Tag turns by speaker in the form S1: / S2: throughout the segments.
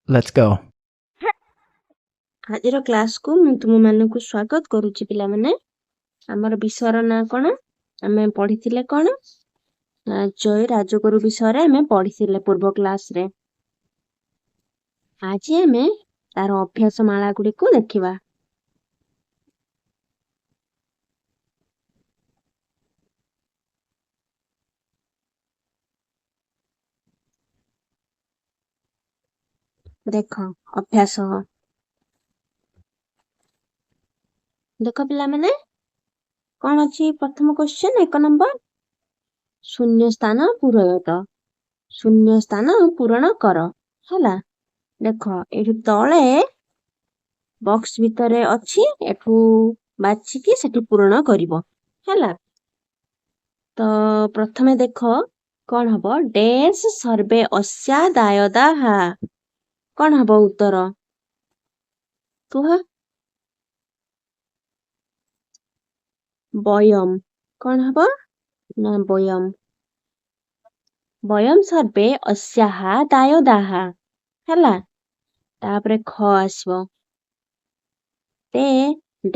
S1: Let's go.
S2: ଆଜିର କ୍ଲାସକୁ ମୁଁ ତୁମମାନଙ୍କୁ ସ୍ୱାଗତ କରୁଛି ପିଲାମାନେ। ଆମର ବିଷୟର ନାଁ କ'ଣ? ଆମେ ପଢିଥିଲେ କ'ଣ? ଜୟ ରାଜଗୁରୁ ବିଷୟରେ ଆମେ ପଢିଥିଲେ ପୂର୍ବ କ୍ଲାସରେ। ଆଜି ଆମେ ତାର ଅଭ୍ୟାସ ମାଳା ଗୁଡ଼ିକୁ ଦେଖିବା। ଦେଖ ଅଭ୍ୟାସ। ଦେଖ ପିଲାମାନେ କ'ଣ ଅଛି ପ୍ରଥମ କ୍ୱେଶ୍ଚନ 1 ନମ୍ବର। ଶୂନ୍ୟ ସ୍ଥାନ ପୂରୟତ। ଶୂନ୍ୟ ସ୍ଥାନ ପୂରଣ କର। ହେଲା, ଦେଖ ଏଠି ତଳେ ବକ୍ସ ଭିତରେ ଅଛି, ଏଠୁ ବାଛିକି ସେଠି ପୂରଣ କରିବ। ହେଲା, ତ ପ୍ରଥମେ ଦେଖ କ'ଣ ହବ? ଡେସ୍ ସର୍ବେ ଅସ୍ୟାଦାୟଦାଃ। କ'ଣ ହବ ଉତ୍ତର? କୁହ। ବୟମ୍। କ'ଣ ହବ ନା ବୟମ୍। ବୟମ୍ ସର୍ବେ ଅସ୍ୟାଃ ଦାୟଦାଃ। ହେଲା, ତାପରେ ଖ ଆସିବ। ତେ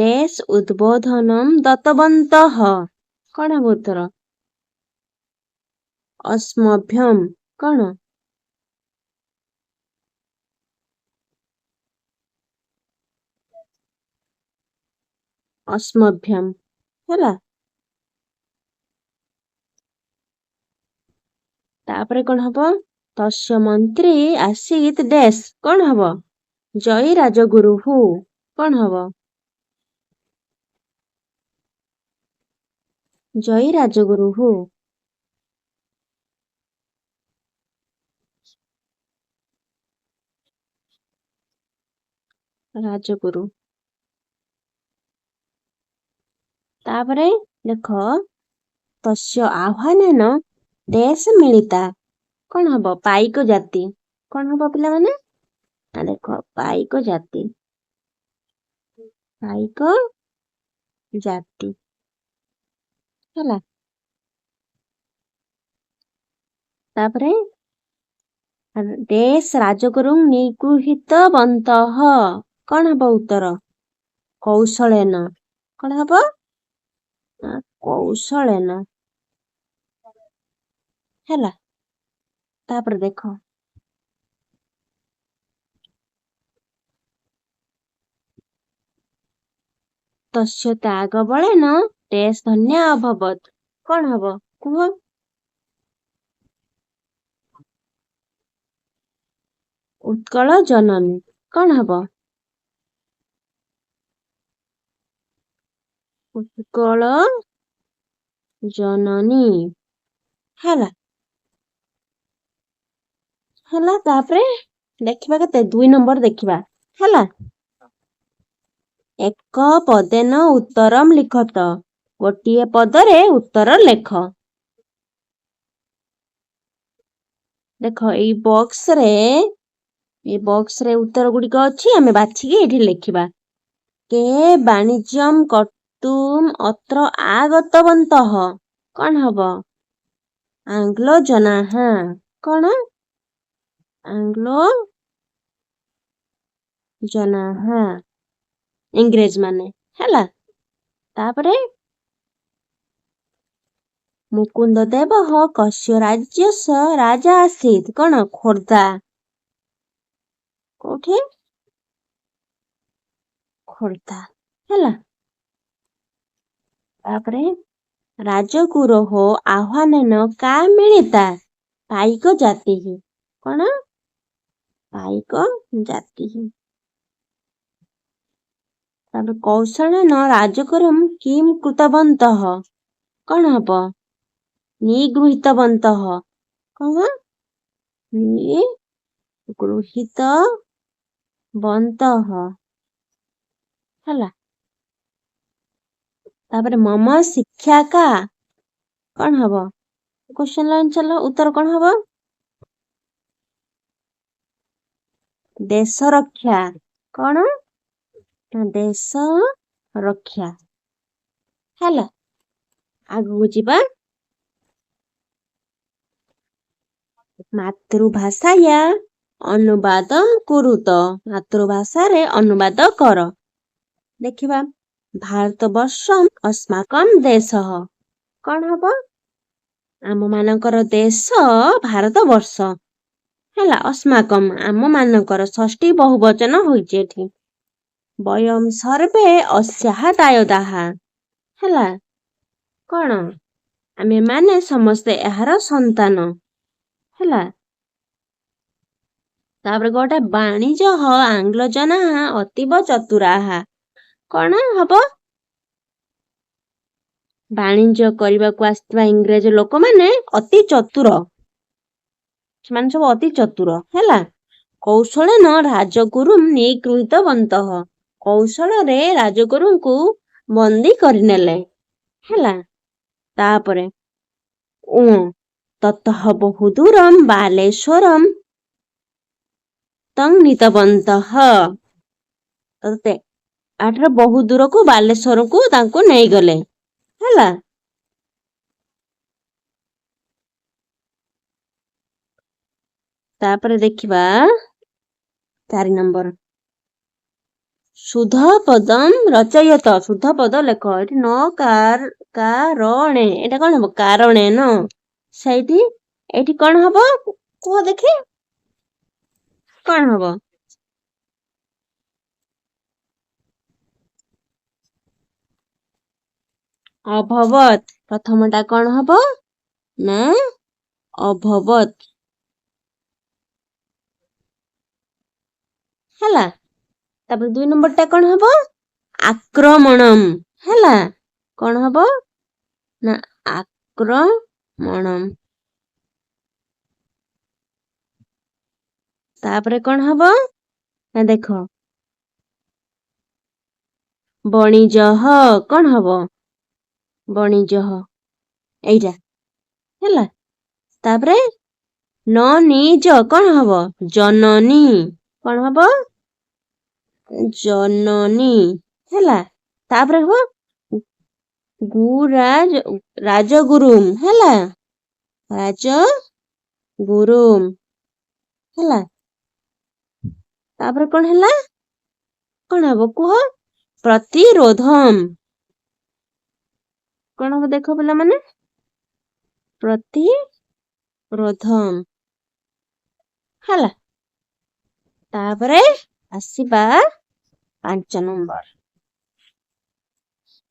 S2: ଡେସ୍ ଉଦ୍ବୋଧନମ୍ ଦତ୍ତବନ୍ତଃ। କ'ଣ ହବ ଉତ୍ତର? ଅସ୍ମଭ୍ୟମ୍। କ'ଣ? ଅସ୍ମଭ୍ୟମ୍। ହେଲା, ତାପରେ କ'ଣ ହବ? ତସ୍ୟ ମନ୍ତ୍ରୀ ଆସୀତ୍ ଡେସ୍। କ'ଣ ହବ? ଜୟୀ ରାଜଗୁରୁଃ। କ'ଣ ହବ? ଜୟୀ ରାଜଗୁରୁଃ। ରାଜଗୁରୁ। ତାପରେ ଦେଖ ତସ୍ୟ ଆହ୍ୱାନେନ ଡେସ୍ ମିଳିତା। କ'ଣ ହବ? ପାଇକ ଜାତି। କ'ଣ ହବ ପିଲାମାନେ? ନା ଦେଖ ପାଇକ ଜାତି। ପାଇକ ଜାତି। ହେଲା, ତାପରେ ଡେସ୍ ରାଜଗୁରୁଂ ନିଗୃହୀତବନ୍ତଃ। କ'ଣ ହବ ଉତ୍ତର? କୌଶଳେନ। କ'ଣ ହବ? ନା କୌଶଳେନ। ହେଲା, ତାପରେ ଦେଖ ତସ୍ୟ ତ୍ୟାଗ ବଳେନ ଡେସ୍ ଧନ୍ୟା ଅଭବତ୍। କ'ଣ ହବ? କୁହ। ଉତ୍କଳ ଜନନୀ। କ'ଣ ହବ? ଉତ୍କଳ ଜନନୀ। ହେଲା, ହେଲା, ତାପରେ ଦେଖିବା କେତେ? 2 ନମ୍ବର ଦେଖିବା। ହେଲା, ଏକ ପଦେନ ଉତ୍ତରମ୍ ଲିଖତ। ଗୋଟିଏ ପଦରେ ଉତ୍ତର ଲେଖ। ଦେଖ ଏଇ ବକ୍ସରେ ଉତ୍ତର ଗୁଡ଼ିକ ଅଛି, ଆମେ ବାଛିକି ଏଠି ଲେଖିବା। କେ ବାଣିଜ୍ୟମ୍ କର୍ତ୍ତୁମ୍ ଅତ୍ର ଆଗତବନ୍ତଃ। କ'ଣ ହବ? ଆଙ୍ଗ୍ଲୋ ଜନାଃ। କ'ଣ? ଆଙ୍ଗ୍ଲୋ ଜନାଃ, ଇଂରେଜ ମାନେ। ହେଲା, ତାପରେ ମୁକୁନ୍ଦ ଦେବଃ କସ୍ୟ ରାଜ୍ୟସ୍ୟ ରାଜା ଆସୀତ୍। କ'ଣ? ଖୋର୍ଦ୍ଧା। କୋଉଠି? ଖୋର୍ଦ୍ଧା। ହେଲା, ତାପରେ ରାଜଗୁରୋଃ ଆହ୍ୱାନେନ କା ମିଳିତା। ପାଇକ ଜାତି। କ'ଣ? ପାଇକ ଜାତି। ତାପରେ କୌଶଳେନ ରାଜଗୁରୁଂ କିଂ କୃତବନ୍ତଃ। କ'ଣ ହବ? ନିଗୃହୀତବନ୍ତଃ। କ'ଣ? ନିଗୃହୀତବନ୍ତଃ। ହେଲା, ତାପରେ ମମ ଶିକ୍ଷା କା। କ'ଣ ହବ? କ୍ୱେଶ୍ଚନ ଲାଇନ୍ ଚାଲ, ଉତ୍ତର କ'ଣ ହବ? ଦେଶ ରକ୍ଷା। କ'ଣ? ଦେଶ ରକ୍ଷା। ହେଲା, ଆଗକୁ ଯିବା। ମାତୃଭାଷାୟା ଅନୁବାଦଂ କୁରୁତ ମାତୃଭାଷାରେ ଅନୁବାଦ କର। ଦେଖିବା ଭାରତବର୍ଷମ୍ अस्माकं ଦେଶଃ କଣ ହବ? ଆମ ମାନଙ୍କର ଦେଶ ଭାରତବର୍ଷ ହେଲା। अस्माकं ଆମ ମାନଙ୍କର ଷଷ୍ଠୀ ବହୁବଚନ ହୋଇଛି ଏଠି। ବୟମ୍ ସର୍ବେ अस्याः ଦାୟଦାଃ ହେଲା। କଣ? ଆମେ ମାନେ ସମସ୍ତେ ଏହାର ସନ୍ତାନ ହେଲା। ତାପରେ ଗୋଟେ ବାଣିଜ୍ୟଃ ଆଙ୍ଗ୍ଲଜନାଃ ଅତୀବ ଚତୁରାଃ କଣ ହବ? ବାଣିଜ୍ୟ କରିବାକୁ ଆସିଥିବା ଇଂରେଜ ଲୋକମାନେ ଅତି ଚତୁର। ସେମାନେ ସବୁ ଅତି ଚତୁର ହେଲା। କୌଶଳେନ ରାଜଗୁରୁମ୍ ନିଗୃହୀତବନ୍ତଃ କୌଶଳରେ ରାଜଗୁରୁଙ୍କୁ ବନ୍ଦୀ କରିନେଲେ ହେଲା। ତାପରେ ତତଃ ବହୁଦୂରମ୍ ବାଲେଶ୍ୱରମ୍ ତଂ ନୀତବନ୍ତଃ ଆଠାରୁ ବହୁ ଦୂରକୁ ବାଲେଶ୍ୱରକୁ ତାଙ୍କୁ ନେଇଗଲେ ହେଲା। ତାପରେ ଦେଖିବା 4 ନମ୍ବର ଶୁଦ୍ଧ ପଦମ୍ ରଚୟତ। ଶୁଦ୍ଧ ପଦ ଲେଖ। ଏଠି ନ କାରଣେ ଏଟା କଣ ହବ? କାରଣେ ନ ସେଇଠି ଏଠି କଣ ହବ କୁହ ଦେଖି କଣ ହବ? ଅଭବତ୍। ପ୍ରଥମଟା କଣ ହବ ନା ଅଭବତ୍ ହେଲା। ତାପରେ 2 ନମ୍ବରଟା କଣ ହବ? ଆକ୍ରମଣମ୍ ହେଲା। କଣ ହବ ନା ଆକ୍ରମଣମ୍। ତାପରେ କଣ ହବ ନା ଦେଖ ବଣିଜଃ କଣ ହବ? ବଣିଜଃ ଏଇଟା ହେଲା। ତାପରେ ନ ନିଜ କଣ ହବ? ଜନନୀ କଣ ହବ? ଜନନୀ ହେଲା। ତାପରେ ହବ ରାଜଗୁରୁମ୍ ହେଲା। ରାଜଗୁରୁମ୍ ହେଲା। ତାପରେ କଣ ହେଲା? କଣ ହବ କୁହ? ପ୍ରତିରୋଧମ୍ କଣ ହବ ଦେଖ ପିଲାମାନେ? ପ୍ରତିରୋଧମ୍ ହେଲା। ତାପରେ ଆସିବା 5 ନମ୍ବର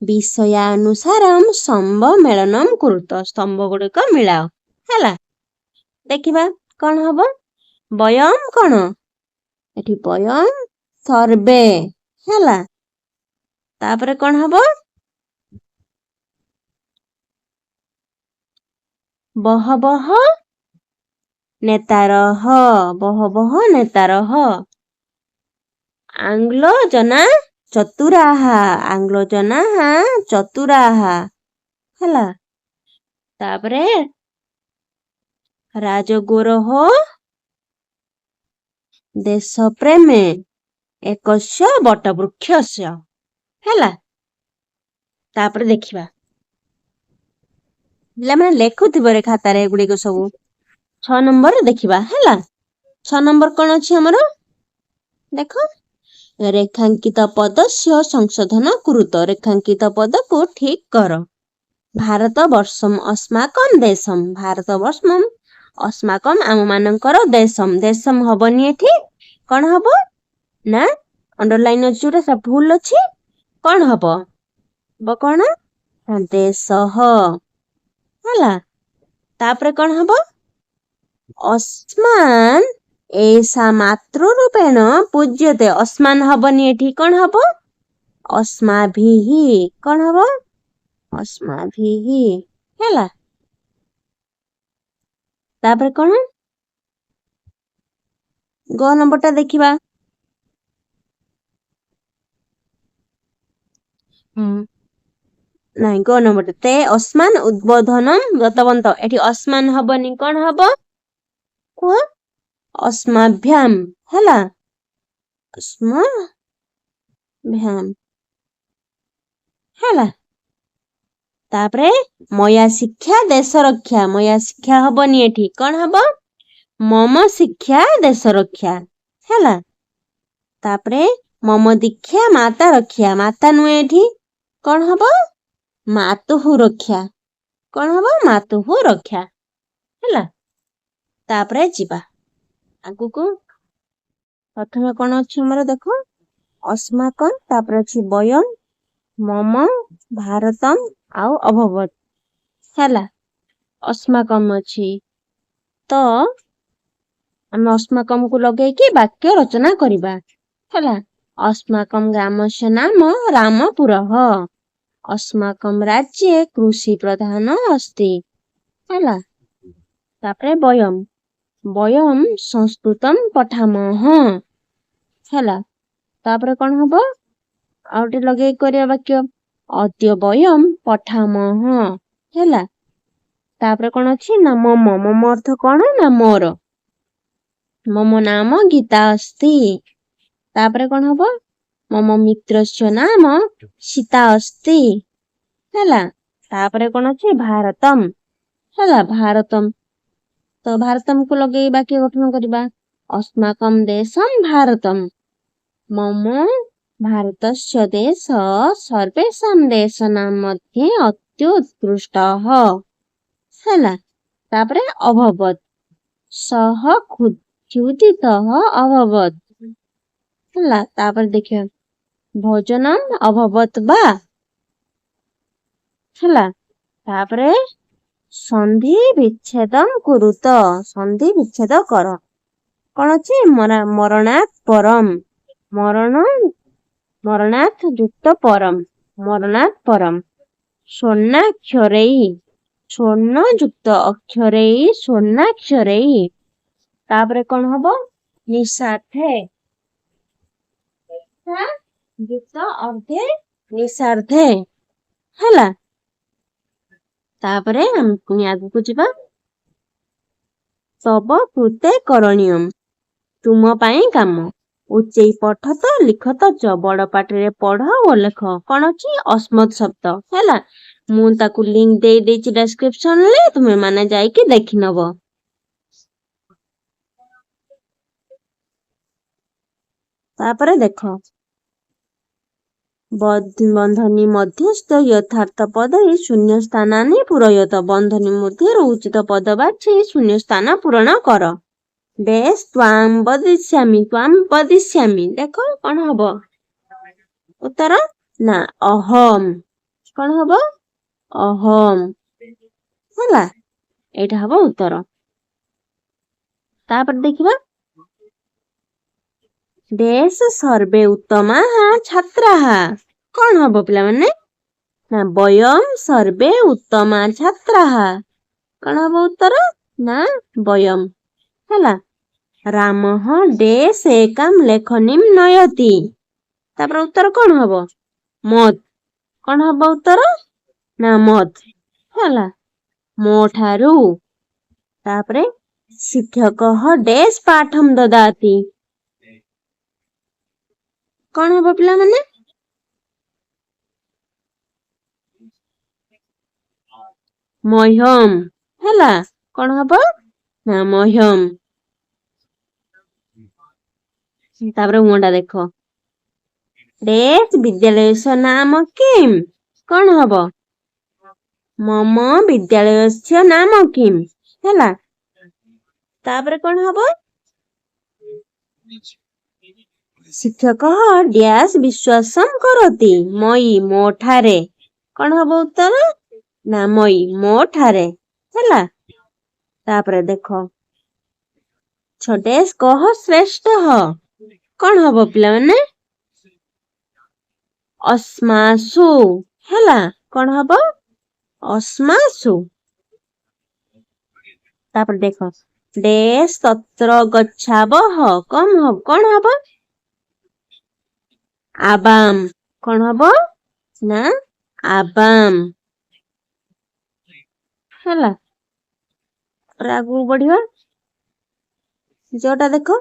S2: ବିଷୟାନୁସାରମ୍ ସମ୍ବମେଳନମ୍ କୁରୁତ। ସ୍ତମ୍ଭ ଗୁଡିକ ମିଳାଅ ହେଲା। ଦେଖିବା କଣ ହବ? ବୟମ୍ କଣ? ଏଠି ବୟମ୍ ସର୍ବେ ହେଲା। ତାପରେ କଣ ହବ? ବହବହ ନେତାରଃ। ବହବହ ନେତାରଃ ଆଙ୍ଗ୍ଲଜନା ଚତୁରାଃ। ଆଙ୍ଗ୍ଲଜନାଃ ଚତୁରାଃ ହେଲା। ତାପରେ ରାଜଗୁରୋଃ ଦେଶପ୍ରେମେ ଏକସ୍ୟ ବଟବୃକ୍ଷସ୍ୟ ହେଲା। ତାପରେ ଦେଖିବା ପିଲାମାନେ ଲେଖୁଥିବ ରେ ଖାତାରେ ଏଗୁଡିକ ସବୁ। 6 ନମ୍ବର ଦେଖିବା ହେଲା। 6 ନମ୍ବର କଣ ଅଛି ଆମର ଦେଖ ରେଖାଙ୍କିତ ପଦସ୍ୟ ସଂଶୋଧନ କୁରୁତ। ରେଖାଙ୍କିତ ପଦକୁ ଠିକ କର। ଭାରତବର୍ଷମ୍ अस्माकं ଦେଶମ୍। ଭାରତବର୍ଷମ୍ अस्माकं ଆମ ମାନଙ୍କର ଦେଶମ୍। ଦେଶମ୍ ହବନି ଏଠି କଣ ହବ ନା ଅଣ୍ଡରଲାଇନ ଅଛି ଯୋଉଟା ସେ ଭୁଲ ଅଛି। କଣ ହବ? କଣ ଦେଶଃ ହେଲା। ତାପରେ କଣ ହବ? अस्मान् ଏସା ମାତୃରୂପେଣ ପୂଜ୍ୟତେ। अस्मान् ହବନି ଏଠି କଣ ହବ? अस्माभिः କଣ ହବ? अस्माभिः ହେଲା। ତାପରେ କଣ ଗ ନମ୍ବରଟା ଦେଖିବା। ନାଇଁ ଗ ନମ୍ବରଟା ତେ अस्मान् ଉଦ୍ବୋଧନମ୍ ଦତ୍ତବନ୍ତ। ଏଠି अस्मान् ହବନି କଣ ହବ କୁହ? अस्माभ्याम ହେଲା। अस्माभ्याम ହେଲା। ତାପରେ ମୟା ଶିକ୍ଷା ଦେଶ ରକ୍ଷା। ମୟା ଶିକ୍ଷା ହବନି ଏଠି କଣ ହବ? ମମ ଶିକ୍ଷା ଦେଶ ରକ୍ଷା ହେଲା। ତାପରେ ମମ ଦୀକ୍ଷା ମାତା ରକ୍ଷା, ମାତା ନୁହେଁ ଏଠି କଣ ହବ ମାତୁହୁ ରକ୍ଷା, କଣ ହବ ମାତୁହୁ ରକ୍ଷା ହେଲା। ତାପରେ ଯିବା ଆଗକୁ। ପ୍ରଥମେ କଣ ଅଛି ଆମର ଦେଖ ଅସ୍ମାକମ୍, ତାପରେ ଅଛି ବୟମ୍, ମମ, ଭାରତମ୍ ଆଉ ଅଭବତ୍ ହେଲା। ଅସ୍ମାକମ୍ ଅଛି ତ ଆମେ ଅସ୍ମାକମ୍ କୁ ଲଗେଇକି ବାକ୍ୟ ରଚନା କରିବା ହେଲା। ଅସ୍ମାକମ୍ ଗ୍ରାମସ୍ୟ ନାମ ରାମପୁରଃ, अस्माकं राज्ये कृषि प्रधान अस्ति ହେଲା। ତାପରେ ବୟମ୍, ବୟମ୍ ସଂସ୍କୃତମ୍ ପଠାମଃ ହେଲା। ତାପରେ କଣ ହବ ଆଉ ଗୋଟେ ଲଗେଇକି କରିବା ବାକ୍ୟ ଅଦ୍ୟ ବୟମ୍ ପଠାମଃ ହେଲା। ତାପରେ କଣ ଅଛି ନା ମମ, ମମ ଅର୍ଥ କଣ ନା ମୋର, ମମ ନାମ ଗୀତା अस्ति। ତାପରେ କଣ ହବ ମମ ମିତ୍ରସ୍ୟ ନାମ ସୀତା अस्ति ହେଲା। ତାପରେ କଣ ଅଛି ଭାରତମ୍ ହେଲା, ଭାରତମ୍ ତ ଭାରତମ୍ କୁ ଲଗେଇ ବାକ୍ୟ ଗଠନ କରିବା अस्माकं देशं ଭାରତମ୍, ମମ ଭାରତସ୍ୟ ଦେଶ ସର୍ବେଷାं ଦେଶାନାଂ मध्ये ଅତ୍ୟୁତ୍କୃଷ୍ଟଃ ହେଲା। ତାପରେ ଅଭବତ୍, ସହ କ୍ଷୁଧିତଃ ଅଭବତ୍ ହେଲା। ତାପରେ ଦେଖିବା ଭୋଜନମ୍ ଅଭବତ୍ ବା ହେଲା। ତାପରେ ସନ୍ଧି ବିଚ୍ଛେଦମ୍ କୁରୁତ, ସନ୍ଧି ବିଚ୍ଛେଦ କର, କଣ ଅଛି ମରଣାତ୍ ପରମ୍, ମରଣାତ୍ ଯୁକ୍ତ ପରମ୍, ମରଣାତ୍ ପରମ୍, ସ୍ୱର୍ଣ୍ଣାକ୍ଷରୈ, ସ୍ୱର୍ଣ୍ଣ ଯୁକ୍ତ ଅକ୍ଷରୈ, ସ୍ୱର୍ଣ୍ଣାକ୍ଷରୈ। ତାପରେ କଣ ହବ ନିଶାର୍ଥେ, ଯୁକ୍ତ ଅର୍ଧେ ନିଶାର୍ଥେ ହେଲା। ତାପରେ ଆମେ ପୁଣି ଆଗକୁ ଯିବା ତବ କୃତେ କରଣୀୟମ୍, ତୁମ ପାଇଁ କାମ, ଉଚ୍ଚେଇ ପଠତ ଲିଖତ ଚ, ବଡ ପାଟିରେ ପଢ ଓ ଲେଖ, କଣ ଅଛି ଅସ୍ମତ୍ ଶବ୍ଦ ହେଲା। ମୁଁ ତାକୁ ଲିଙ୍କ ଦେଇ ଦେଇଛି ଡେସ୍କ୍ରିପସନ ରେ, ତୁମେ ମାନେ ଯାଇକି ଦେଖିନବ। ତାପରେ ଦେଖ ବନ୍ଧନୀ ମଧ୍ୟସ୍ଥ ଯଥାର୍ଥ ପଦରେ ଶୂନ୍ୟ ସ୍ଥାନାନି ପୂରୟତ, ବନ୍ଧନୀ ମଧ୍ୟରୁ ଉଚିତ ପଦ ବାଛି ଶୂନ୍ୟ ସ୍ଥାନ ପୂରଣ କର। ବେଶ ତ୍ୱାଂ ବଦିଷ୍ୟାମି, ତ୍ୱାଂ ବଦିଷ୍ୟାମି, ଦେଖ କଣ ହବ ଉତ୍ତର ନା ଅହମ୍, କଣ ହବ ଅହମ୍ ହେଲା। ଏଇଟା ହବ ଉତ୍ତର। ତାପରେ ଦେଖିବା ଦେଶ ସର୍ବେ ଉତ୍ତମାଃ ଛାତ୍ରାଃ, କଣ ହବ ପିଲାମାନେ ନା ବୟମ୍ ସର୍ବେ ଉତ୍ତମା ଛାତ୍ରାଃ, କଣ ହବ ଉତ୍ତର ନା ବୟମ୍ ହେଲା। ରାମଃ ଡେସ୍ ଏକାମ୍ ଲେଖନୀମ୍ ନୟତି, ତାପରେ ଉତ୍ତର କଣ ହବ ମତ୍, କଣ ହବ ଉତ୍ତର ନା ମତ୍ ହେଲା। ମୋ ଠାରୁ, ତାପରେ ଶିକ୍ଷକଃ ଡେସ୍ ପାଠମ୍ ଦଦାତି, କଣ ହବ ପିଲାମାନେ ମହ୍ୟମ୍ ହେଲା, କଣ ହବ ନା ମହ୍ୟମ୍। ତାପରେ ମୁହଁଟା ଦେଖ ଡେସ୍ ବିଦ୍ୟାଳୟସ୍ୟ ନାମ କିମ୍, କଣ ହବ ମମ ବିଦ୍ୟାଳୟସ୍ୟ ନାମ କିମ୍ ହେଲା। ତାପରେ କଣ ହବ ଶିକ୍ଷକଃ ଡ୍ୟାସ୍ ବିଶ୍ୱାସମ୍ କରତି ମୟି, ମୋ ଠାରେ, କଣ ହବ ଉତ୍ତର ନା ମୟି, ମୋ ଠାରେ ହେଲା। ତାପରେ ଦେଖ ଡେସ୍ କହ ଶ୍ରେଷ୍ଠଃ, କଣ ହବ ପିଲାମାନେ ଅସ୍ମାସୁ ହେଲା, କଣ ହବ ଅସ୍ମାସୁ। ତାପରେ ଦେଖ ଡେସ୍ ତତ୍ର ଗଚ୍ଛାବଃ, କଣ ହବ ଆବାମ୍, କଣ ହବ ନା ଆବାମ୍ ହେଲା। ଆଗକୁ ବଢିବା ଯୋଉଟା ଦେଖ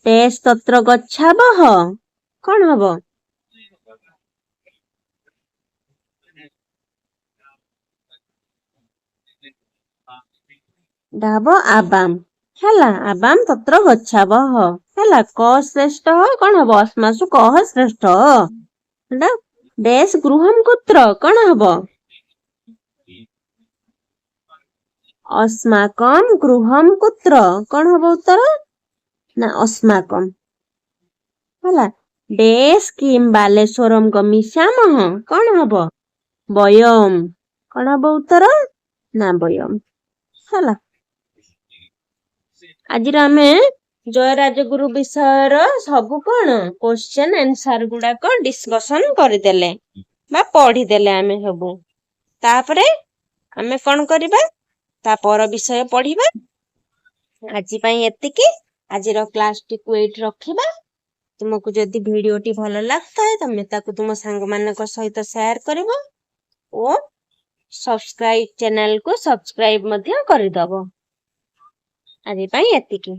S2: ଡେସ୍ ତତ୍ର ଗଚ୍ଛାବଃ, କଣ ହବ ଏଟା ହବ ଆବାମ୍ ହେଲା। ଆବାମ ତତ୍ର ଗଚ୍ଛାବହ ହେଲା। କ ଶ୍ରେଷ୍ଠ କଣ ହବ? ଅସ୍ମାସୁ କହ ଶ୍ରେଷ୍ଠ ହେଲା। ଡେସ୍ ଗୃହମ୍ କୁତ୍ର କଣ ହବ? अस्माकं गृहं कुत्र कौन हब उत्तर ना अस्माकं होला। डेस किम बालेश्वरम गमिष्यामः कौन हब? वयम कौन हब उत्तर ना वयम होला। आज आमे जयराजगुरु विषयर सब कौन क्वेश्चन आंसर गुड़ाक डिस्कशन करदेले बा पढ़ीदेले आमे सबू। तापरे आमे कौन करिबा ता पर विषय पढ़िबा। आज ପାଇଁ ଏତିକି। ଆଜିର କ୍ଲାସଟିକୁ ଏଇଠି ରଖିବା। ତୁମକୁ ଯଦି ଭିଡିଓଟି ଭଲ ଲାଗୁଥାଏ ତମେ ତାକୁ ତୁମ ସାଙ୍ଗମାନଙ୍କ ସହିତ ସେୟାର କରିବ ଓ ଚ୍ୟାନେଲକୁ ସବସ୍କ୍ରାଇବ ମଧ୍ୟ କରିଦବ। ଆଜି ପାଇଁ ଏତିକି।